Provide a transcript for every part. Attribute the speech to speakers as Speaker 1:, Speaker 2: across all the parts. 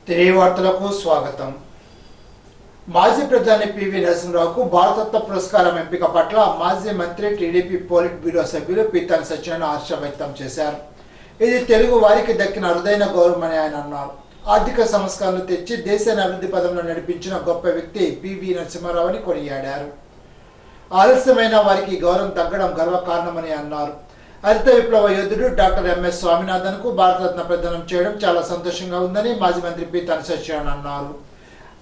Speaker 1: తెలియవార్తలకు స్వాగతం. మాజీ ప్రధాని పివి నరసింహరావుకు భారతరత్న పురస్కారం ఎంపిక పట్ల మాజీ మంత్రి టీడీపీ పోలిట్ బ్యూరో సభ్యులు పీతాని సత్యనారాయణ హర్షం వ్యక్తం చేశారు. ఇది తెలుగు వారికి దక్కిన అరుదైన గౌరవమని ఆయన అన్నారు. ఆర్థిక సంస్కరణలు తెచ్చి దేశాన్ని అభివృద్ధి పదంలో నడిపించిన గొప్ప వ్యక్తి పివి నరసింహారావు అని కొనియాడారు. ఆలస్యమైన వారికి గౌరవం తగ్గడం గర్వకారణమని అన్నారు. హరిత విప్లవ యోధుడు డాక్టర్ ఎంఎస్ స్వామినాథన్ కు భారతరత్న ప్రదానం చేయడం చాలా సంతోషంగా ఉందని మాజీ మంత్రి పీతాని సత్యనారాయణ అన్నారు.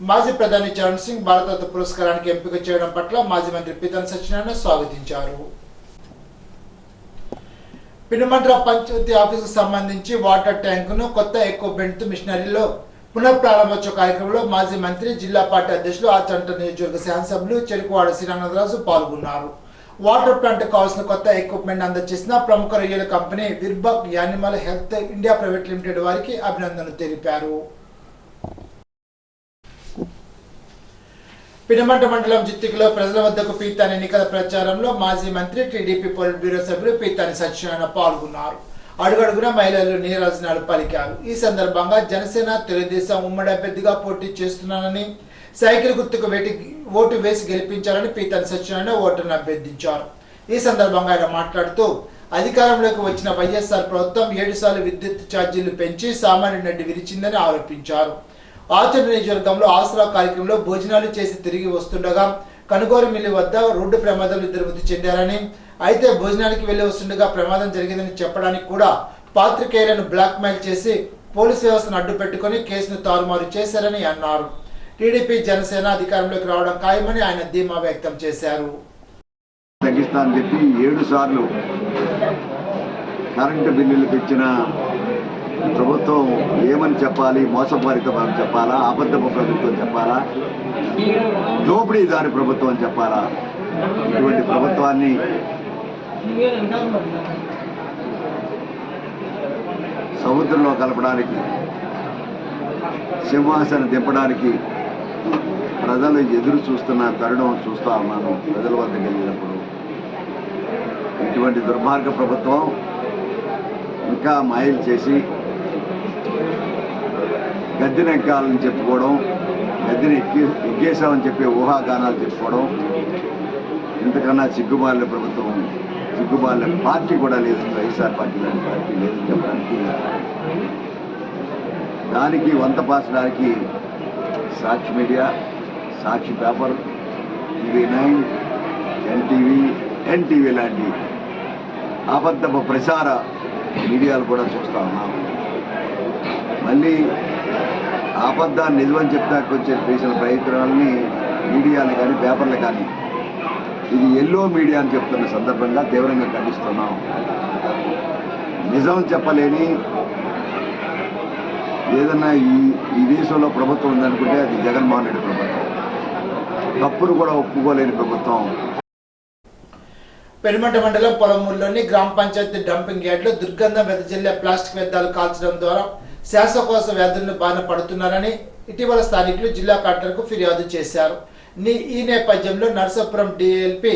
Speaker 1: మాజీ ప్రధాని చరణ్ సింగ్ భారతరత్న పురస్కారానికి ఎంపిక చేయడం పట్ల మాజీ మంత్రి పీతాని సత్యనారాయణ స్వాగతించారు. పినమండ్ర పంచాయతీ ఆఫీసుకు సంబంధించి వాటర్ ట్యాంకును కొత్త ఎక్విప్మెంట్ మిషనరీలో పునఃప్రారంభోత్సవ కార్యక్రమంలో మాజీ మంత్రి, జిల్లా పార్టీ అధ్యక్షులు, ఆచంట నియోజకవర్గ శాసనసభ్యులు చెరుకువాడ శ్రీరంగరాజు పాల్గొన్నారు. వాటర్ ప్లాంట్ కావాల్సిన కొత్త ఎక్విప్మెంట్ అందజేసిన ప్రముఖ రొయ్యల company Virbac animal health India private limited వారికి అభినందనలు తెలిపారు. పినమంట మండలం జిత్తికలో ప్రజల వద్దకు పీతాని ఎన్నికల ప్రచారంలో మాజీ మంత్రి, టీడీపీ పోలిట్ బ్యూరో సభ్యులు పీతాని సత్యనారాయణ పాల్గొన్నారు. అడుగడుగున మహిళలు నీరాజనాలు పలికారు. ఈ సందర్భంగా జనసేన, తెలుగుదేశం ఉమ్మడి అభ్యర్థిగా పోటీ చేస్తున్నానని, సైకిల్ గుర్తుకు ఓటు వేసి గెలిపించాలని పీతాని సత్యనారాయణ ఓటర్ను అభ్యర్థించారు. ఈ సందర్భంగా ఆయన మాట్లాడుతూ, అధికారంలోకి వచ్చిన వైఎస్ఆర్ ప్రభుత్వం 7 సార్లు విద్యుత్ ఛార్జీలు పెంచి సామాన్య నడ్డి విరిచిందని ఆరోపించారు. ఆచంట నియోజకవర్గంలో ఆసరా కార్యక్రమంలో భోజనాలు చేసి తిరిగి వస్తుండగా కనుగోలు మిల్లి వద్ద రోడ్డు ప్రమాదంలో 2 మృతి చెందారని, అయితే భోజనానికి వెళ్లి వస్తుండగా ప్రమాదం జరిగిందని చెప్పడానికి కూడా పాత్రికేయులను బ్లాక్ మెయిల్ చేసి పోలీసు వ్యవస్థను అడ్డు పెట్టుకుని కేసును తారుమారు చేశారని అన్నారు. టీడీపీ, జనసేన అధికారంలోకి రావడం ఖాయమని ఆయన ధీమా వ్యక్తం చేశారు.
Speaker 2: తగ్గిస్తానని చెప్పి 7 సార్లు కరెంటు బిల్లులు పెంచిన ప్రభుత్వం ఏమని చెప్పాలి? మోసపూరితం చెప్పాలా? అబద్ధపు ప్రభుత్వం చెప్పాలా? దోపిడీదారి ప్రభుత్వం అని చెప్పాలా? ఇటువంటి ప్రభుత్వాన్ని సముద్రంలో కలపడానికి, సింహాసనం దింపడానికి ప్రజలు ఎదురు చూస్తున్న తరుణం చూస్తూ ఉన్నాను. ప్రజల వద్దకు వెళ్ళినప్పుడు ఇటువంటి దుర్మార్గ ప్రభుత్వం ఇంకా మాయలు చేసి గద్దెనెక్కాలని చెప్పుకోవడం, గద్దెని ఎగ్గేశామని చెప్పి ఊహాగానాలు చెప్పుకోవడం, ఇంతకన్నా సిగ్గుమాలిన ప్రభుత్వం, సిగ్గుమాలిన పార్టీ కూడా లేదు. వైఎస్ఆర్ పార్టీ లాంటి పార్టీ లేదని చెప్పడానికి, దానికి వంత పాసడానికి సాక్షి మీడియా, సాక్షి పేపర్, TV9, ఎన్టీవీ లాంటి అబద్ధపు ప్రచార మీడియాలు కూడా చూస్తూ ఉన్నాము. మళ్ళీ అబద్ధాన్ని నిజమని చెప్తాకు వచ్చే చేసిన ప్రయత్నాలని మీడియాలు కానీ, పేపర్లు కానీ ఇది ఎల్లో మీడియా అని చెప్తున్న సందర్భంగా తీవ్రంగా ఖండిస్తున్నాం. నిజం చెప్పలేని ఏదన్నా ఈ దేశంలో ప్రభుత్వం ఉందనుకుంటే అది జగన్మోహన్ రెడ్డి ప్రభుత్వం. తప్పును కూడా ఒప్పుకోలేని ప్రభుత్వం.
Speaker 1: పెనుమంట మండలం పొలమూరులోని గ్రామ పంచాయతీ డంపింగ్ యార్డులో దుర్గంధం వెదజల్లే ప్లాస్టిక్ వ్యర్థాలు కాల్చడం ద్వారా శ్వాసకోశ వ్యాధులను బారిన పడుతున్నారని ఇటీవల స్థానికులు జిల్లా కలెక్టర్కు ఫిర్యాదు చేశారు. ఈ నేపథ్యంలో నర్సాపురం డిఎల్పి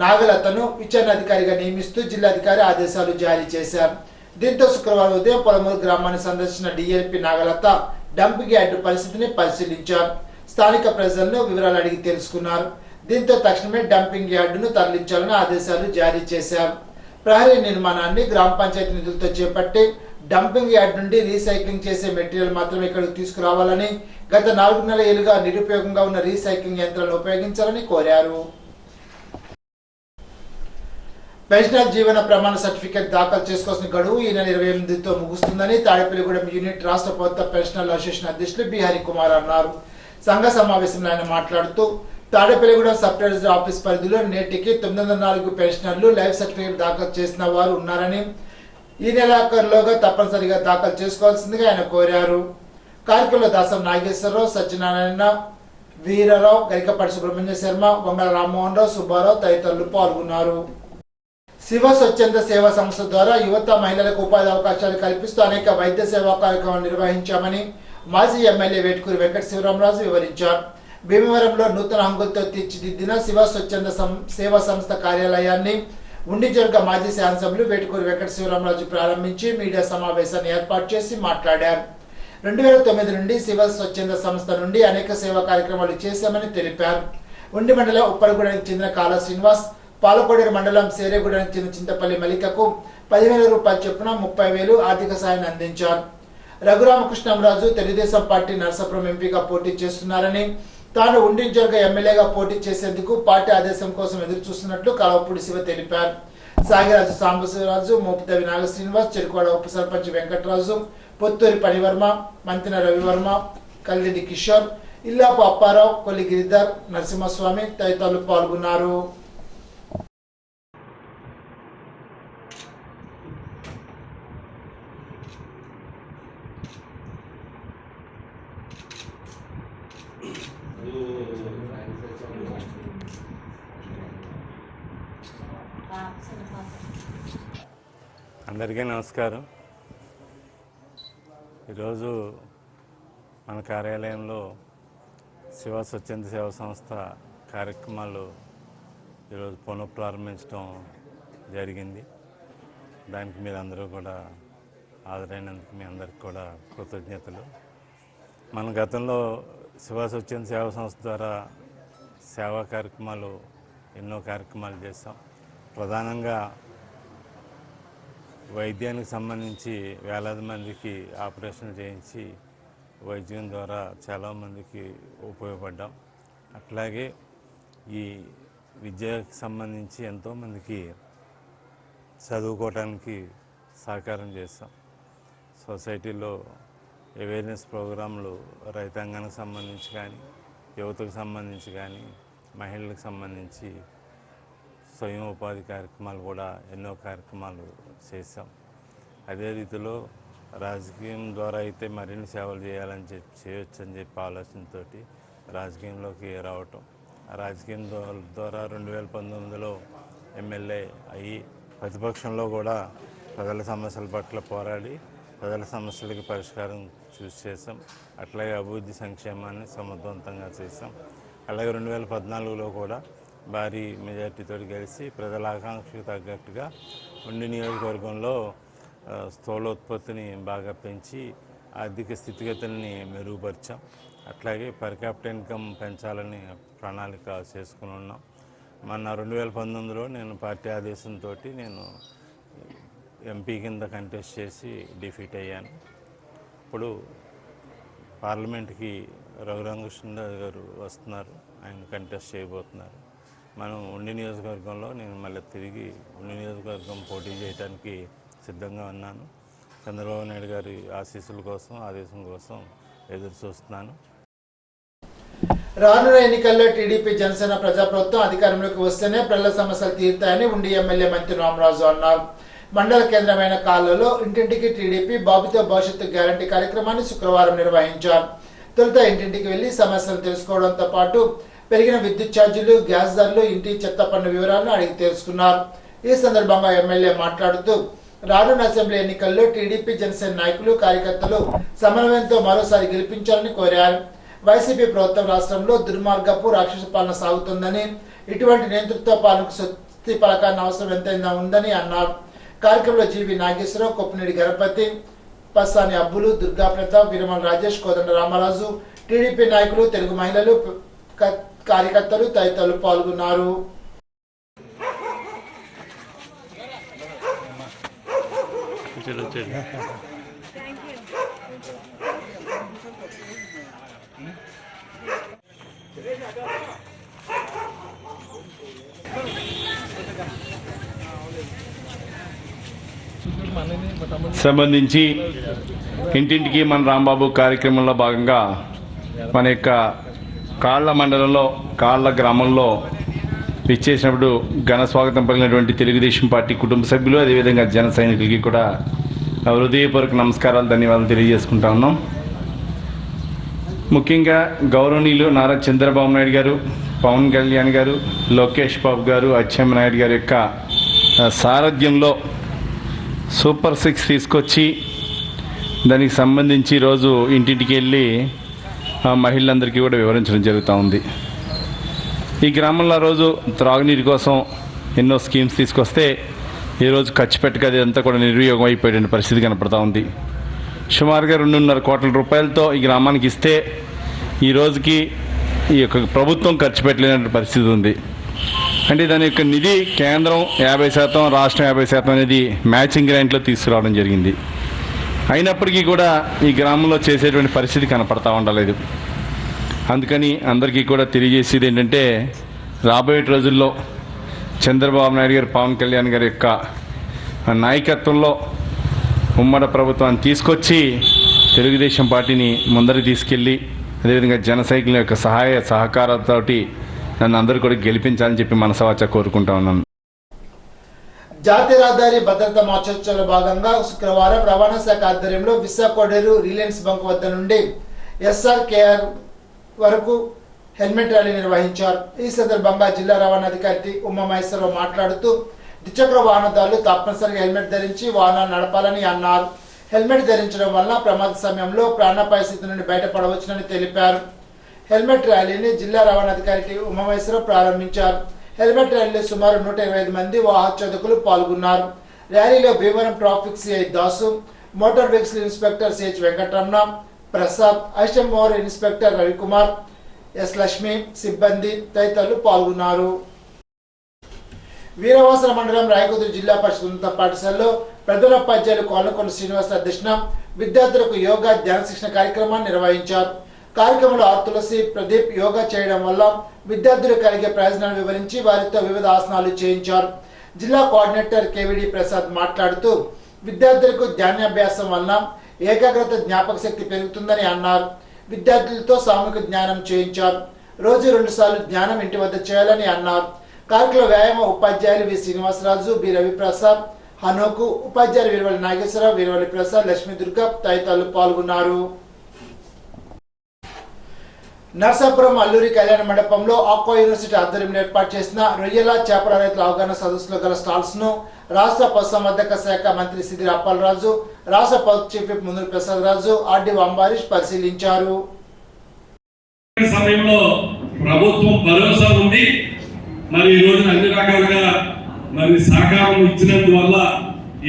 Speaker 1: నాగలతను విచారణాధికారిగా నియమిస్తూ జిల్లాధికారి ఆదేశాలు జారీ చేశారు. దీంతో శుక్రవారం ఉదయం పొలమూరు గ్రామాన్ని సందర్శించిన డిఎల్పి నాగలత డంపింగ్ యార్డు పరిస్థితిని పరిశీలించారు. స్థానిక ప్రజలను వివరాలు అడిగి తెలుసుకున్నారు. దీంతో తక్షణమే డంపింగ్ యార్డును తరలించాలని ఆదేశాలు జారీ చేశారు. ప్రహరీ నిర్మాణాన్ని గ్రామ పంచాయతీ నిధులతో చేపట్టి డంపింగ్ యార్డ్ నుండి రీసైక్లింగ్ చేసే మెటీరియల్ మాత్రమే ఇక్కడికి తీసుకురావాలని, గత 4 ఏళ్లుగా నిరుపయోగంగా ఉన్న రీసైక్లింగ్ యంత్రాలను ఉపయోగించాలని కోరారు. పెన్షనర్ జీవన ప్రమాణ సర్టిఫికేట్ దాఖలు చేసుకోవాల్సిన గడువు ఈ నెల 28తో ముగుస్తుందని తాడేపల్లిగూడెం యూనిట్ రాష్ట్ర ప్రభుత్వ పెన్షనర్ల అసోసియేషన్ అధ్యక్షులు బిహారీ కుమార్ అన్నారు. సంఘ సమావేశంలో ఆయన మాట్లాడుతూ, తాడేపల్లిగూడెం సబ్ రిజిస్టర్ ఆఫీస్ పరిధిలో నేటికి 904 పెన్షనర్లు లైఫ్ సర్టిఫికేట్ దాఖలు చేసిన వారు ఉన్నారని, ఈ నెలాఖరులోగా తప్పనిసరిగా దాఖలు చేసుకోవాల్సిందిగా ఆయన కోరారు. కార్యక్రమంలో దాసం నాగేశ్వరరావు, సత్యనారాయణ, వీరరావు, గరికపాటి సుబ్రహ్మణ్య శర్మ, వంగళ రామ్మోహన్ రావు, సుబ్బారావు తదితరులు పాల్గొన్నారు. శివ స్వచ్ఛంద సేవా సంస్థ ద్వారా యువత, మహిళలకు ఉపాధి అవకాశాలు కల్పిస్తూ అనేక వైద్య సేవా కార్యక్రమాలు నిర్వహించామని మాజీ ఎమ్మెల్యే వేట్కూరి వెంకట శివరామరాజు వివరించారు. భీమవరంలో నూతన హంగులతో తీర్చిదిద్దిన శివ స్వచ్ఛంద సేవా సంస్థ కార్యాలయాన్ని ఉండిజర్గ మాజీ శాసనసభ్యులు వేటుకూరి వెంకట శివరామరాజు ప్రారంభించి మీడియా సమావేశాన్ని ఏర్పాటు చేసి మాట్లాడారు. 2009 నుండి శివ స్వచ్ఛంద సంస్థ నుండి అనేక సేవా కార్యక్రమాలు చేశామని తెలిపారు. ఉండి మండలం ఉప్పలగూడెనికి చెందిన కాళ శ్రీనివాస్, పాలకోడేరు మండలం సేరేగూడెనికి చెందిన చింతపల్లి మల్లికకు 10,000 రూపాయల చొప్పున 30,000 ఆర్థిక సాయాన్ని అందించారు. రఘురామకృష్ణంరాజు తెలుగుదేశం పార్టీ నరసాపురం ఎంపీగా పోటీ చేస్తున్నారని, తాను ఉండి నియోజకవర్గ ఎమ్మెల్యేగా పోటీ చేసేందుకు పార్టీ ఆదేశం కోసం ఎదురు చూస్తున్నట్లు కలవపూడి శివ తెలిపారు. సాగిరాజు సాంబశివరాజు, మోపితవి నాగ శ్రీనివాస్, చెరుకువాడ ఉప సర్పంచ్ వెంకటరాజు, పొత్తూరి పనివర్మ, మంతిన రవివర్మ, కల్లిడి కిషోర్, ఇల్లాపు అప్పారావు, కొల్లి గిరిధర్, నరసింహస్వామి తదితరులు పాల్గొన్నారు.
Speaker 3: అందరికీ నమస్కారం. ఈరోజు మన కార్యాలయంలో శివ స్వచ్ఛంద సేవా సంస్థ కార్యక్రమాలు ఈరోజు పునఃప్రారంభించడం జరిగింది. దానికి మీరందరూ కూడా హాజరైనందుకు మీ అందరికి కూడా కృతజ్ఞతలు. మన గతంలో శివ స్వచ్ఛంద సేవా సంస్థ ద్వారా సేవా కార్యక్రమాలు ఎన్నో కార్యక్రమాలు చేస్తాం. ప్రధానంగా వైద్యానికి సంబంధించి వేలాది మందికి ఆపరేషన్ చేయించి వైద్యం ద్వారా చాలామందికి ఉపయోగపడ్డాం. అట్లాగే ఈ విద్యకు సంబంధించి ఎంతోమందికి చదువుకోవడానికి సహకారం చేస్తాం. సొసైటీలో అవేర్నెస్ ప్రోగ్రాంలు రైతాంగానికి సంబంధించి కానీ, యువతకు సంబంధించి కానీ, మహిళలకు సంబంధించి స్వయం ఉపాధి కార్యక్రమాలు కూడా ఎన్నో కార్యక్రమాలు చేస్తాం. అదే రీతిలో రాజకీయం ద్వారా అయితే మరిన్ని సేవలు చేయొచ్చని చెప్పి ఆలోచనతో రాజకీయంలోకి రావటం. ఆ రాజకీయం ద్వారా 2019లో ఎమ్మెల్యే అయ్యి ప్రతిపక్షంలో కూడా ప్రజల సమస్యల పట్ల పోరాడి ప్రజల సమస్యలకి పరిష్కారం చేసాం. అట్లాగే అభివృద్ధి సంక్షేమాన్ని సమర్థవంతంగా చేసాం. అలాగే 2014లో కూడా భారీ మెజార్టీతో కలిసి ప్రజల ఆకాంక్షకు తగ్గట్టుగా ఉండి నియోజకవర్గంలో స్థూలోత్పత్తిని బాగా పెంచి ఆర్థిక స్థితిగతుల్ని మెరుగుపరిచాం. అట్లాగే పర్ క్యాపిటల్ ఇన్కమ్ పెంచాలని ప్రణాళిక చేసుకుని ఉన్నాం. మొన్న 2019లో నేను పార్టీ ఆదేశంతో నేను ఎంపీ కింద కంటెస్ట్ చేసి డిఫీట్ అయ్యాను. ఇప్పుడు పార్లమెంట్కి రఘురామకృష్ణరాజు గారు వస్తున్నారు, ఆయన కంటెస్ట్ చేయబోతున్నారు. మనం ఉండి నియోజకవర్గంలో నేను మళ్ళీ తిరిగి ఉండి నియోజకవర్గం పోటీ చేయడానికి సిద్ధంగా ఉన్నాను. చంద్రబాబు నాయుడు గారి ఆశీస్సుల కోసం, ఆదేశం కోసం ఎదురు చూస్తున్నాను.
Speaker 1: రానున్న ఎన్నికల్లో టీడీపీ జనసేన ప్రజాప్రభుత్వం అధికారంలోకి వస్తేనే ప్రజల సమస్యలు తీరుతాయని ఉండి ఎమ్మెల్యే మంత్రి రామరాజు అన్నారు. మండల కేంద్రమైన కాళ్ళలో ఇంటింటికి టీడీపీ బాబుతో భవిష్యత్తు గ్యారంటీ కార్యక్రమాన్ని శుక్రవారం నిర్వహించారు. తొలుత ఇంటింటికి వెళ్లి సమస్యలు తెలుసుకోవడంతో పాటు పెరిగిన విద్యుత్ ఛార్జీలు, గ్యాస్ ధరలు, ఇంటి చెత్త పన్ను వివరాలను అడిగి తెలుసుకున్నారు. ఈ సందర్భంగా ఎమ్మెల్యే మాట్లాడుతూ రానున్న అసెంబ్లీ ఎన్నికల్లో టీడీపీ జనసేన నాయకులు, కార్యకర్తలు సమన్వయంతో మరోసారి గెలిపించాలని కోరారు. వైసీపీ ప్రభుత్వం రాష్ట్రంలో దుర్మార్గపు రాక్షస పాలన సాగుతుందని, ఇటువంటి నేతృత్వ పాలనకు స్వస్తి పలకాన్ని అవసరం ఎంతైనా ఉందని అన్నారు. కార్యక్రమంలో జీవి నాగేశ్వరరావు, కొప్పినేడి గణపతి, పస్సాని అబ్బులు, దుర్గా ప్రతాప్, విరమల రాజేష్, కోదండ రామరాజు, టీడీపీ నాయకులు, తెలుగు మహిళలు, కార్యకర్తలు తదితరులు పాల్గొన్నారు.
Speaker 4: సంబంధించి ఇంటింటికి మన రాంబాబు కార్యక్రమంలో భాగంగా మన యొక్క కాళ్ళ మండలంలో కాళ్ళ గ్రామంలో విచ్చేసినప్పుడు ఘన స్వాగతం పలికినటువంటి తెలుగుదేశం పార్టీ కుటుంబ సభ్యులు, అదేవిధంగా జన సైనికులకి కూడా హృదయపూర్వక నమస్కారాలు, ధన్యవాదాలు తెలియజేసుకుంటా ఉన్నాం. ముఖ్యంగా గౌరవనీయులు నారా చంద్రబాబు నాయుడు గారు, పవన్ కళ్యాణ్ గారు, లోకేష్ బాబు గారు, అచ్చెన్నాయుడు గారి యొక్క సారథ్యంలో సూపర్ 6 తీసుకొచ్చి దానికి సంబంధించి ఈరోజు ఇంటింటికి వెళ్ళి మహిళలందరికీ కూడా వివరించడం జరుగుతూ ఉంది. ఈ గ్రామంలో రోజు త్రాగునీటి కోసం ఎన్నో స్కీమ్స్ తీసుకొస్తే ఈరోజు ఖర్చు పెట్టక అది అంతా కూడా నిర్వియోగం అయిపోయే పరిస్థితి కనపడతా ఉంది. సుమారుగా 2.5 కోట్ల రూపాయలతో ఈ గ్రామానికి ఇస్తే ఈ రోజుకి ఈ యొక్క ప్రభుత్వం ఖర్చు పెట్టలేని పరిస్థితి ఉంది. అంటే దాని యొక్క నిధి కేంద్రం 50%, రాష్ట్రం 50% అనేది మ్యాచింగ్ గ్రాంట్లో తీసుకురావడం జరిగింది. అయినప్పటికీ కూడా ఈ గ్రామంలో చేసేటువంటి పరిస్థితి కనపడతా ఉండలేదు. అందుకని అందరికీ కూడా తెలియజేసేది ఏంటంటే, రాబోయే రోజుల్లో చంద్రబాబు నాయుడు గారు, పవన్ కళ్యాణ్ గారి యొక్క నాయకత్వంలో ఉమ్మడి ప్రభుత్వాన్ని తీసుకొచ్చి తెలుగుదేశం పార్టీని ముందరికి తీసుకెళ్ళి, అదేవిధంగా జన సైకిల్ యొక్క సహాయ సహకారాలతోటి నన్ను అందరూ కూడా గెలిపించాలని చెప్పి మనసావాచ కోరుకుంటా ఉన్నాను.
Speaker 1: జాతీయ రహదారి భద్రతా మాసోత్సవంలో భాగంగా శుక్రవారం రవాణా శాఖ ఆధ్వర్యంలో విశాఖ రిలయన్స్ బంక్ వద్ద నుండి SRKR వరకు హెల్మెట్ ర్యాలీ నిర్వహించారు. ఈ సందర్భంగా జిల్లా రవాణా అధికారి ఉమామహేశ్వరరావు మాట్లాడుతూ, ద్విచక్ర వాహనదారులు తప్పనిసరిగా హెల్మెట్ ధరించి వాహనాలు నడపాలని అన్నారు. హెల్మెట్ ధరించడం వల్ల ప్రమాద సమయంలో ప్రాణాపాయ స్థితి నుండి బయటపడవచ్చునని తెలిపారు. హెల్మెట్ ర్యాలీని జిల్లా రవాణా అధికారి ఉమామహేశ్వరరావు ప్రారంభించారు. హెల్మెట్ ర్యాలీలో సుమారు 125 మంది వాహనచోదకులు పాల్గొన్నారు. ర్యాలీలో Bhimavaram traffic CI Dasu, motor vehicle inspector CH Venkataramana, Prasad, ఐషమోర్ ఇన్స్పెక్టర్ రవికుమార్, ఎస్ లక్ష్మి సిబ్బంది తదితరులు పాల్గొన్నారు. వీరవాసర మండలం రాయకుదురు జిల్లా పరిషత్ ఉన్నత పాఠశాలలో ప్రధానోపాధ్యాయులు కోలకొండ శ్రీనివాస అధ్యక్షన విద్యార్థులకు యోగా ధ్యాన శిక్షణ కార్యక్రమాన్ని నిర్వహించారు. కార్యక్రమంలో ఆర్ తులసి ప్రదీప్ యోగా చేయడం వల్ల విద్యార్థులు కలిగే ప్రయోజనాలు వివరించి వారితో వివిధ ఆసనాలు చేయించారు. జిల్లా కోఆర్డినేటర్ కేవిడి ప్రసాద్ మాట్లాడుతూ, విద్యార్థులకు ధ్యానాభ్యాసం వలన ఏకాగ్రత, జ్ఞాపక శక్తి పెరుగుతుందని అన్నారు. విద్యార్థులతో సామూహిక జ్ఞానం చేయించారు. రోజు 2 సార్లు జ్ఞానం ఇంటి వద్ద చేయాలని అన్నారు. కార్యక్రమ వ్యాయామ ఉపాధ్యాయులు వి శ్రీనివాసరాజు, బి రవిప్రసాద్, హనోకు, ఉపాధ్యాయులు వీరవల్లి నాగేశ్వరరావు, వీరవల్లి ప్రసాద్, లక్ష్మీ దుర్గ తదితరులు పాల్గొన్నారు. నర్సాపురం అల్లూరి కళ్యాణ మండపంలో ఆక్వా యూనివర్సిటీ ఆధ్వర్యంలో ఏర్పాటు చేసిన రొయ్యల చేపల రైతుల అవగాహన సదస్సులో గల స్టాల్స్ ను రాష్ట్ర పశుసంవర్ధక శాఖ మంత్రి సిద్దిరి అప్పలరాజు, రాష్ట్ర ప్రభుత్వ చీఫ్ విప్ ముందూరు ప్రసాద్ రాజు, ఆర్డీఓ అంబారీష్ పరిశీలించారు.
Speaker 5: సమయంలో ప్రభుత్వం భరోసా ఉంది. మరి ఈ రోజున అన్ని రకాలుగా మరి సహకారం ఇచ్చినందువల్ల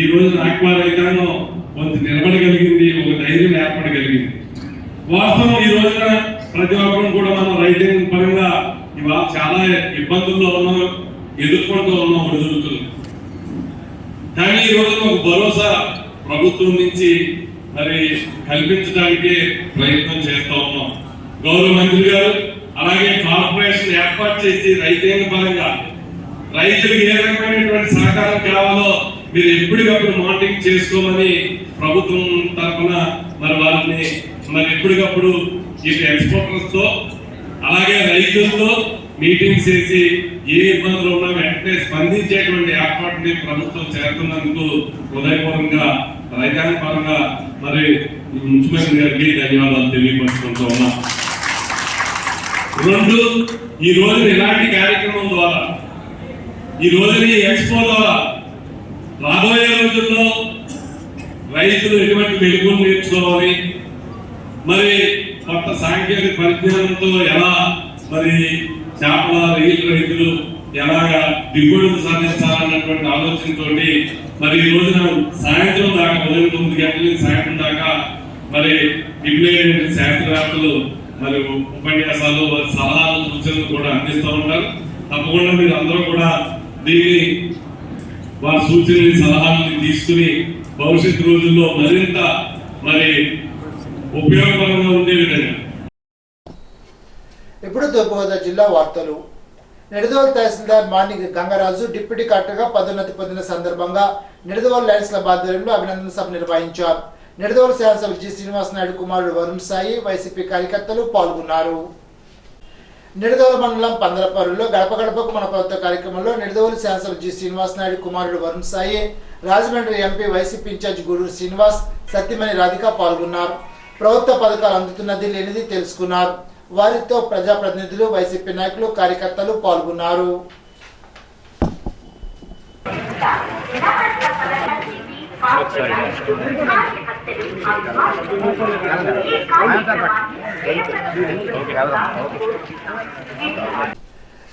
Speaker 5: ఈ రోజున ఆక్వా రైతాంగం కొంత నిలబడగలిగింది, ఒక ధైర్యం ఏర్పడగలిగింది. వాస్తవం ఈ రోజున ప్రతి ఒక్కరు కూడా మనం రైతాంగం పరంగా ఇవాళ చాలా ఇబ్బందుల్లో ఉన్నాం, ఎదుర్కొంటూ ఉన్నాం ఒడిదుడుకులు. కానీ ఈ రోజున ఒక భరోసా ప్రభుత్వం నుంచి మరి కల్పించడానికి ప్రయత్నం చేస్తూ ఉన్నాం. గౌరవ మంత్రి గారు అలాగే కార్పొరేషన్ ఏర్పాటు చేసి రైతాంగ పరంగా రైతులకు ఏ రకమైనటువంటి సహకారం కావాలో మీరు ఎప్పటికప్పుడు మానిటరింగ్ చేసుకోమని ప్రభుత్వం తరఫున మరి వారిని మరి ఎప్పటికప్పుడు ఈ ఎక్స్పోర్టర్స్ తో అలాగే రైతులతో మీటింగ్స్ చేసి ఏ ఇబ్బందులు ఉన్నా వెంటనే స్పందించేటువంటి ఏర్పాటుని ప్రభుత్వం చేస్తున్నందుకు హృదయపూర్వకంగా రైతాంగ పరంగా మరి ముఖ్యమంత్రి గారికి ధన్యవాదాలు తెలియపరుచుకుంటూ ఉన్నా. 2, ఈ రోజు ఇలాంటి కార్యక్రమం ద్వారా, ఈ రోజుని ఎక్స్పో ద్వారా రాబోయే రోజుల్లో రైతులు ఎటువంటి మెలుగులు నేర్చుకోవాలి, మరి కొత్త సాంకేతిక పరిజ్ఞానంతో ఎలా మరి చేపల రొయ్యల రైతులు ఎలాగా దిగుబడులు సాధించాలన్నటువంటి ఆలోచనతో మరి ఈ రోజున సాయంత్రం దాకా, ఉదయం 9 గంటల నుంచి సాయంత్రం దాకా మరి విభిన్న శాస్త్రవేత్తలు మరి ఉపన్యాసాలు, వారి సలహాలు, సూచనలు కూడా అందిస్తూ ఉంటారు. తప్పకుండా మీరు అందరూ కూడా దీన్ని వారి సూచనలు, సలహాలను తీసుకుని భవిష్యత్తు రోజుల్లో మరింత మరి ఉపయోగకరంగా ఉండే విధంగా.
Speaker 1: ఇప్పుడు తూర్పుగోదావరి జిల్లా వార్తలు. నిడదవోలు తహసీల్దార్ మానిక్ గంగరాజు డిప్యూటీ కలెక్టర్గా పదోన్నతి పొందిన సందర్భంగా నిడదవోలు లయన్స్ క్లబ్ ఆధ్వర్యంలో అభినందన సభ నిర్వహించారు. నిడదవోలు శాసనసభ్యులు జి శ్రీనివాస్ నాయుడు కుమారుడు వరుణ్ సాయి, వైసీపీ కార్యకర్తలు పాల్గొన్నారు. నిడదవోలు మండలం పందరపల్లిలో గడప గడపకు మన ప్రభుత్వ కార్యక్రమంలో నిడదవోలు శాసనసభ్యులు జి శ్రీనివాస్ నాయుడు కుమారుడు వరుణ్ సాయి, రాజమండ్రి ఎంపీ వైసీపీ ఇన్ఛార్జ్ గూడూరు శ్రీనివాస్, సత్యమణి రాధిక పాల్గొన్నారు. ప్రభుత్వ పథకాలు అందుతున్నది లేనిది తెలుసుకున్నారు. వారితో ప్రజాప్రతినిధులు, వైసీపీ నాయకులు, కార్యకర్తలు పాల్గొన్నారు.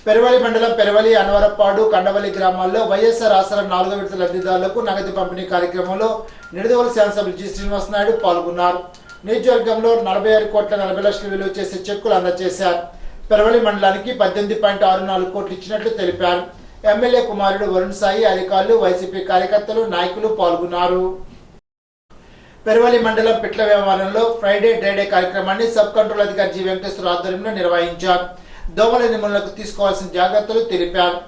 Speaker 1: పెరవలి మండలం పెరవలి అనవరపాడు కండవల్లి గ్రామాల్లో వైఎస్ఆర్ ఆసరా 4వ విడత లబ్ధిదారులకు నగదు పంపిణీ కార్యక్రమంలో నిడదవోలు శాసనసభ్యులు జి శ్రీనివాస్ నాయుడు పాల్గొన్నారు. నియోజకవర్గంలో 46 కోట్ల 40 లక్షలు విలువ చేసే చెక్కులు అందజేశారు. పెరవలి మండలానికి 18.64 కోట్లు ఇచ్చినట్లు తెలిపారు. ఎమ్మెల్యే కుమారుడు వరుణ్ సాయి, అధికారులు, వైసీపీ కార్యకర్తలు, నాయకులు పాల్గొన్నారు. పెరవలి మండలం పిట్ల వ్యవహారంలో ఫ్రైడే డ్రైడే కార్యక్రమాన్ని సబ్ కంట్రోల్ అధికారి జి వెంకటేశ్వర ఆధ్వర్యంలో నిర్వహించారు. దోమల నిర్మూలనకు తీసుకోవాల్సిన జాగ్రత్తలు తెలిపారు.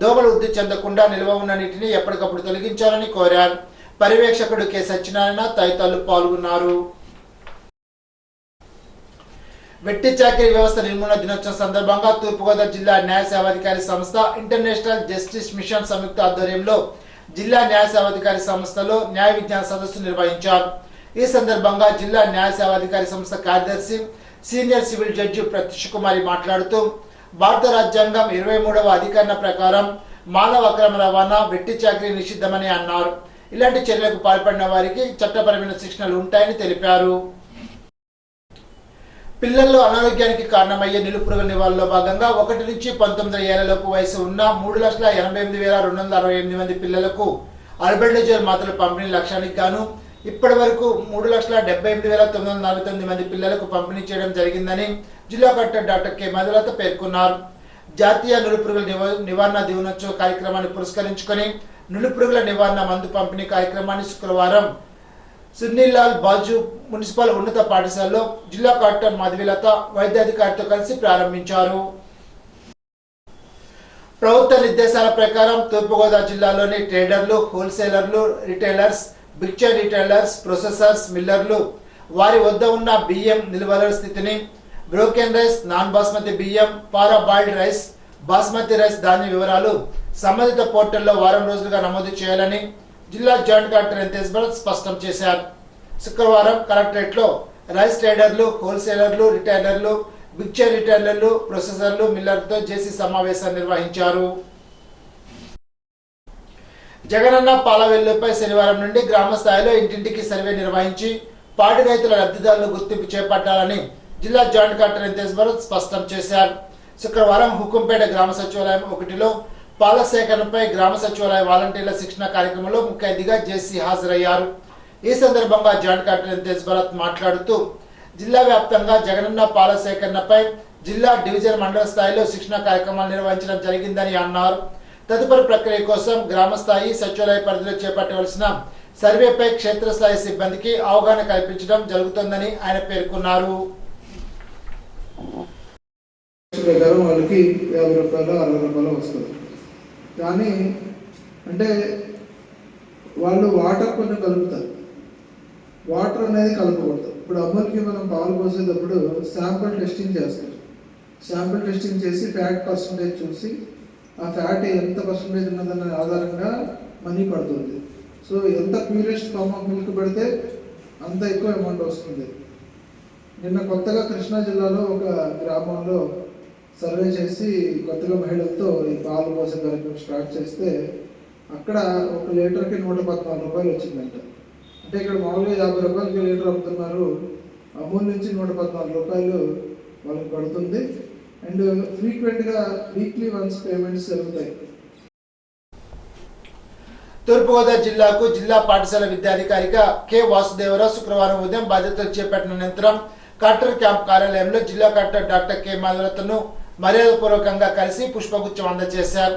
Speaker 1: దోమలు వృద్ధి చెందకుండా నిల్వ ఉన్న నీటిని ఎప్పటికప్పుడు తొలగించాలని కోరారు. పర్యవేక్షకుడు కె సత్యనారాయణ తదితరులు పాల్గొన్నారు. వెట్టి చాకిరీ వ్యవస్థ నిర్మూలన దినోత్సవం సందర్భంగా తూర్పుగోదావరి జిల్లా న్యాయ సేవాధికారి సంస్థ, ఇంటర్నేషనల్ జస్టిస్ మిషన్ సంయుక్త ఆధ్వర్యంలో జిల్లా న్యాయ సేవాధికారి సంస్థలో న్యాయ విజ్ఞాన సదస్సు నిర్వహించారు. ఈ సందర్భంగా జిల్లా న్యాయ సేవాధికారి సంస్థ కార్యదర్శి సీనియర్ సివిల్ జడ్జి ప్రత్యూష్ కుమారి మాట్లాడుతూ భారత రాజ్యాంగం 23వ అధికరణ ప్రకారం మానవ అక్రమ రవాణా, వెట్టి చాకిరీ నిషిద్ధమని అన్నారు. ఇలాంటి చర్యలకు పాల్పడిన వారికి చట్టపరమైన శిక్షణలు ఉంటాయని తెలిపారు. పిల్లల్లో అనారోగ్యానికి కారణమయ్యే నిలుపురుగుల నివారణలో భాగంగా 1 నుంచి 19 ఏళ్లలోపు వయసు ఉన్న 3,88,268 మంది పిల్లలకు అల్బెండజోల్ మాత్రలు పంపిణీ లక్ష్యానికి గాను ఇప్పటి వరకు 3,78,949 మంది పిల్లలకు పంపిణీ చేయడం జరిగిందని జిల్లా కలెక్టర్ డాక్టర్ కె మధులత పేర్కొన్నారు. జాతీయ నులిపురుగుల నివారణ దినోత్సవ కార్యక్రమాన్ని పురస్కరించుకొని నులిపురుగుల నివారణ మందు పంపిణీ కార్యక్రమాన్ని శుక్రవారం సున్నీలాల్ బాజు మున్సిపల్ ఉన్నత పాఠశాలలో జిల్లా కలెక్టర్ మధులత వైద్యాధికారితో కలిసి ప్రారంభించారు. ప్రభుత్వ నిర్దేశాల ప్రకారం తూర్పుగోదావరి జిల్లాలోని ట్రేడర్లు, హోల్సేలర్లు, రిటైలర్స్, బిక్చర్ రిటైలర్స్, ప్రొసెసర్స్, మిల్లర్లు వారి వద్ద ఉన్న బియ్యం నిల్వల స్థితిని, బ్రోకెన్ రైస్, నాన్ బాస్మతి బియ్యం, పారా బాయిల్డ్ రైస్, బాస్మతి రైస్ ధాన్య వివరాలు సంబంధిత పోర్టల్లో వారం రోజులుగా నమోదు చేయాలని జిల్లా జాయింట్ కలెక్టర్ ఎంతేజ్ భరత్ స్పష్టం చేశారు. శుక్రవారం కలెక్టరేట్లో రైస్ ట్రేడర్లు, హోల్సేలర్లు, రిటైలర్లు, బిక్చర్ రిటైలర్లు, ప్రొసెసర్లు, మిల్లర్లతో జేసీ సమావేశాన్ని నిర్వహించారు. జగనన్న పాల వెల్లుపై శనివారం నుండి గ్రామ స్థాయిలో ఇంటింటికి సర్వే నిర్వహించి పాడి రైతుల లబ్ధిదారులను గుర్తింపు చేపట్టాలని జిల్లా జాయింట్ కలెక్టర్ ఎంతేజ్ భరత్ స్పష్టం చేశారు. శుక్రవారం హుకుంపేట గ్రామ సచివాలయం 1లో పాల సేకరణపై గ్రామ సచివాలయ వాలంటీర్ల శిక్షణ కార్యక్రమంలో ముఖ్య అతిథిగా జేసీ హాజరయ్యారు. ఈ సందర్భంగా జాయింట్ కలెక్టర్ ఎంతేజ్ భరత్ మాట్లాడుతూ జిల్లా వ్యాప్తంగా జగనన్న పాల సేకరణపై జిల్లా, డివిజన్, మండల స్థాయిలో శిక్షణ కార్యక్రమాలు నిర్వహించడం జరిగిందని అన్నారు. తదుపరి ప్రక్రియ కోసం గ్రామ స్థాయి సచివాలయ పరిధిలో చేపట్టవలసిన సర్వేపై క్షేత్రస్థాయి సిబ్బందికి అవగాహన కల్పించడం జరుగుతుందని ఆయన పేర్కొన్నారు.
Speaker 6: వాళ్ళకి 50 రూపాయలు 60 రూపాయలు వస్తుంది. కానీ అంటే వాళ్ళు వాటర్ కొంచెం కలుపుతారు. వాటర్ అనేది కలపకూడదు. ఇప్పుడు అమూల్కి మనం పాలు పోసేటప్పుడు శాంపుల్ టెస్టింగ్ చేస్తారు. శాంపుల్ టెస్టింగ్ చేసి ఫ్యాట్ పర్సంటేజ్ చూసి ఆ ఫ్యాట్ ఎంత పర్సంటేజ్ ఉన్నదన్న ఆధారంగా మనీ పడుతుంది. సో ఎంత ప్యూరెస్ట్ ఫామ్ ఆఫ్ మిల్క్ పెడితే అంత ఎక్కువ అమౌంట్ వస్తుంది. నిన్న కొత్తగా కృష్ణా జిల్లాలో ఒక గ్రామంలో సర్వే చేసి కొత్తగా మహిళలతో ఈ పాలు పోసే కార్యక్రమం స్టార్ట్ చేస్తే అక్కడ 1 లీటర్కి 114 రూపాయలు వచ్చిందంట. అంటే ఇక్కడ మామూలుగా 50 రూపాయలకి లీటర్ అమ్ముతున్నారు. అమూల్ నుంచి 114 రూపాయలు వాళ్ళకి పడుతుంది. అండ్ ఫ్రీక్వెంట్గా వీక్లీ వన్స్ పేమెంట్స్ జరుగుతాయి.
Speaker 1: తూర్పుగోదావరి జిల్లాకు జిల్లా పాఠశాల విద్యాధికారిగా కె వాసుదేవరావు శుక్రవారం ఉదయం బాధ్యతలు చేపట్టిన అనంతరం కలెక్టర్ క్యాంప్ కార్యాలయంలో జిల్లా కలెక్టర్ డాక్టర్ కె మధులతను మర్యాదపూర్వకంగా కలిసి పుష్పగుచ్చం అందజేశారు.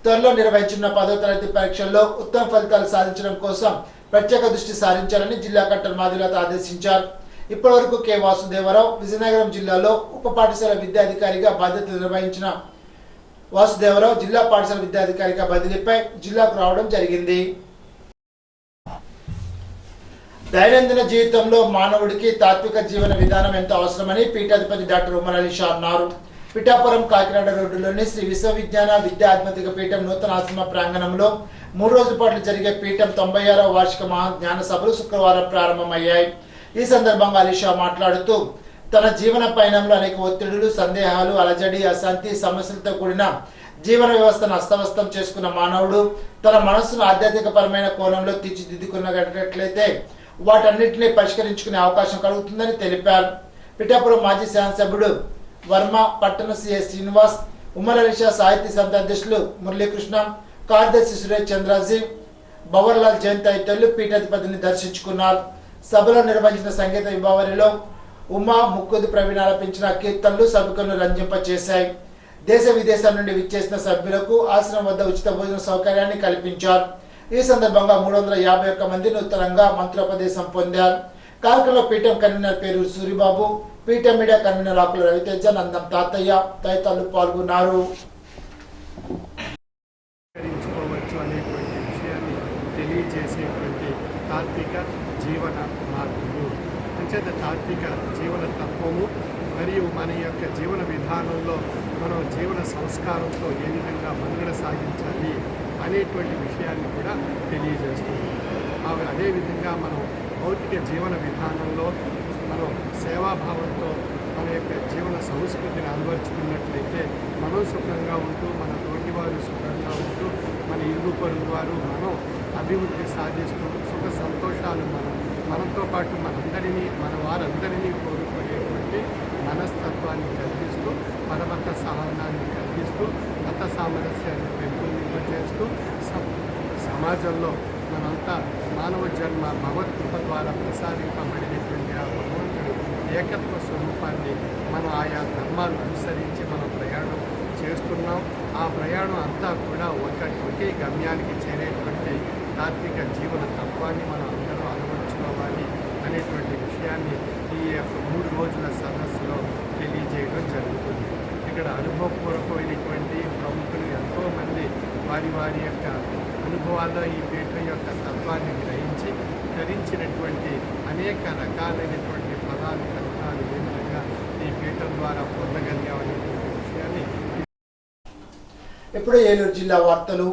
Speaker 1: త్వరలో నిర్వహించిన 10వ తరగతి పరీక్షల్లో ఉత్తమ ఫలితాలు సాధించడం కోసం ప్రత్యేక దృష్టి సారించాలని జిల్లా కలెక్టర్ మధులత ఆదేశించారు. ఇప్పటి వరకు కె వాసుదేవరావు విజయనగరం జిల్లాలో ఉప పాఠశాల విద్యాధికారిగా బాధ్యతలు నిర్వహించిన వాసుదేవరావు జిల్లా పాఠశాల విద్యాధికారిగా బదిలీపై జిల్లాకు రావడం జరిగింది. దైనందిన జీవితంలో మానవుడికి తాత్విక జీవన విధానం ఎంతో అవసరమని పీఠాధిపతి డాక్టర్ ఉమర్ అలీ షా అన్నారు. పిఠాపురం కాకినాడ రోడ్డులోని శ్రీ విశ్వవిజ్ఞాన విద్యా ఆధ్యాత్మిక పీఠం నూతన ఆశ్రమ ప్రాంగణంలో 3 రోజుల పాటు జరిగే పీఠం 96వ వార్షిక మహాజ్ఞాన సభలు శుక్రవారం ప్రారంభమయ్యాయి. ఈ సందర్భంగా అలీ షా మాట్లాడుతూ తన జీవన పయనంలో అనేక ఒత్తిడులు, సందేహాలు, అలజడి, అశాంతి సమస్యలతో కూడిన జీవన వ్యవస్థను అస్తవ్యస్తం చేసుకున్న మానవుడు తన మనస్సును ఆధ్యాత్మిక పరమైన కోణంలో తీర్చిదిద్దుకున్నట్లయితే వాటన్నిటిని పరిష్కరించుకునే అవకాశం కలుగుతుందని తెలిపారు. పిఠాపురం మాజీ శాసనసభ్యుడు వర్మ, పట్టణ సిఐ శ్రీనివాస్, ఉమ్మలలిషా సాహిత్య సమితి అధ్యక్షులు మురళీకృష్ణ, కార్యదర్శి సురేష్ చంద్రాజీ, భవర్లాల్ జైన్ తదితరులు పీఠాధిపతిని దర్శించుకున్నారు. సభలో నిర్వహించిన సంగీత విభావరిలో ఉమా ముక్కుదు ప్రవీణ్ ఆలపించిన కీర్తనలు సభికులను రంజింపచేశాయి. దేశ విదేశాల నుండి విచ్చేసిన సభ్యులకు ఆశ్రమం వద్ద ఉచిత భోజన సౌకర్యాన్ని కల్పించారు. ఈ సందర్భంగా 351 మంది నూతనంగా మంత్రోపదేశం పొందారు. కార్యక్రమంలో పీఠం కన్వీనర్ పేరు సూరిబాబు, పీఠం మీడియా కన్వీనర్ ఆకుల రవితేజ, నందం తాతయ్య తదితరులు పాల్గొన్నారు.
Speaker 7: అనేటువంటి విషయాన్ని తెలియజేసేటువంటి తాత్విక జీవన మార్గము, అంచేత తాత్విక జీవన తత్వము మరియు మన యొక్క జీవన విధానంలో మనం జీవన సంస్కారంతో ఏ విధంగా మనుగడ సాగించాలి అనేటువంటి విషయాన్ని కూడా తెలియజేస్తుంది. అదేవిధంగా మనం భౌతిక జీవన విధానంలో మనం సేవాభావంతో మన యొక్క జీవన సంస్కృతిని అలవర్చుకున్నట్లయితే మనం సుఖంగా ఉంటూ మన తోటివారు సుఖంగా ఉంటూ మన ఇరుగు పొరుగు వారు మనం అభివృద్ధి సాధిస్తూ సుఖ సంతోషాలు మనతో పాటు మన వారందరినీ కోరుకునేటువంటి మనస్తత్వాన్ని కల్పిస్తూ పరమత సహనాన్ని కల్పిస్తూ మత సామరస్యాన్ని పెంపొందింపజేస్తూ సమాజంలో మనంతా మానవ జన్మ భగవద్గీత ద్వారా ప్రసాదింపబడినటువంటి ఆ భగవంతుడు ఏకత్వ స్వరూపాన్ని మనం ఆయా ధర్మాలు అనుసరించి మనం ప్రయాణం చేస్తున్నాం. ఆ ప్రయాణం అంతా కూడా ఒకే గమ్యానికి చేరేటువంటి తాత్విక జీవన తత్వాన్ని మనం అందరూ అలవర్చుకోవాలి అనేటువంటి విషయాన్ని ఈ 3 రోజుల సదస్సులో తెలియజేయడం జరుగుతుంది. ఇక్కడ అనుభవపూర్వకమైనటువంటి ప్రముఖులు ఎంతోమంది వారి యొక్క అనుభవాల్లో ఈ పీఠం యొక్క తత్వాన్ని గ్రహించి ధరించినటువంటి అనేక రకాలైనటువంటి పదాలు కథనాలు ఏ విధంగా ఈ పీఠం ద్వారా పొందగలిగామనేటువంటి విషయాన్ని.
Speaker 1: ఇప్పుడు ఏలూరు జిల్లా వార్తలు.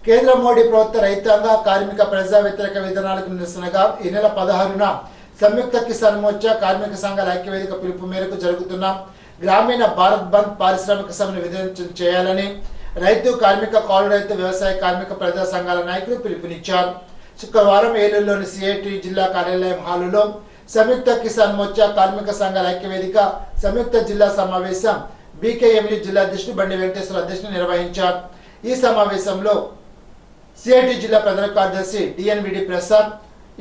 Speaker 1: కేంద్ర మోడీ ప్రభుత్వ రైతాంగ కార్మిక ప్రజా వ్యతిరేక విధానాలకు నిరసనగా ఈ నెల 16న సంయుక్త కిసాన్ మోర్చా కార్మిక సంఘాల ఐక్యవేదిక పిలుపు మేరకు జరుగుతున్న గ్రామీణ భారత్ బంద్ పారిశ్రామిక సమ్మెను విజయవంతం చేయాలని రైతు, కార్మిక, కౌలు రైతు, వ్యవసాయ కార్మిక ప్రజా సంఘాల నాయకులు పిలుపునిచ్చారు. శుక్రవారం ఏలూరులోని సిఐటి జిల్లా కార్యాలయం హాలులో సంయుక్త కిసాన్ మోర్చా కార్మిక సంఘాల ఐక్యవేదిక సంయుక్త జిల్లా సమావేశం బీకేఎంయు జిల్లా అధ్యక్షుడు బండి వెంకటేశ్వర అధ్యక్షతన నిర్వహించారు. ఈ సమావేశంలో సిఐటి జిల్లా ప్రధాన కార్యదర్శి డిఎన్విడి ప్రసాద్,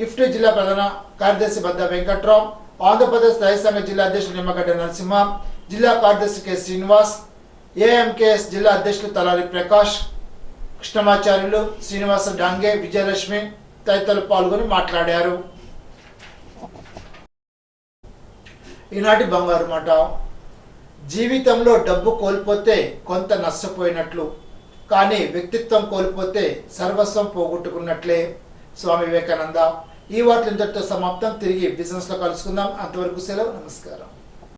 Speaker 1: ఇఫ్టీ జిల్లా ప్రధాన కార్యదర్శి బద్ద వెంకట్రావు, ఆంధ్రప్రదేశ్ రైతు సంఘ జిల్లా అధ్యక్షుడు నిమ్మగడ్డ నరసింహ, జిల్లా కార్యదర్శి కె శ్రీనివాస్, ఏఎంకేఎస్ జిల్లా అధ్యక్షులు తలారి ప్రకాష్, కృష్ణమాచార్యులు, శ్రీనివాస డాంగే, విజయలక్ష్మి తదితరులు పాల్గొని మాట్లాడారు. ఈనాటి బంగారు మాట. జీవితంలో డబ్బు కోల్పోతే కొంత నష్టపోయినట్లు, కానీ వ్యక్తిత్వం కోల్పోతే సర్వస్వం పోగొట్టుకున్నట్లే. స్వామి వివేకానంద. ఈ వార్తలు ఇంతటితో సమాప్తం. తిరిగి బిజినెస్ లో కలుసుకుందాం. అంతవరకు సెలవు. నమస్కారం.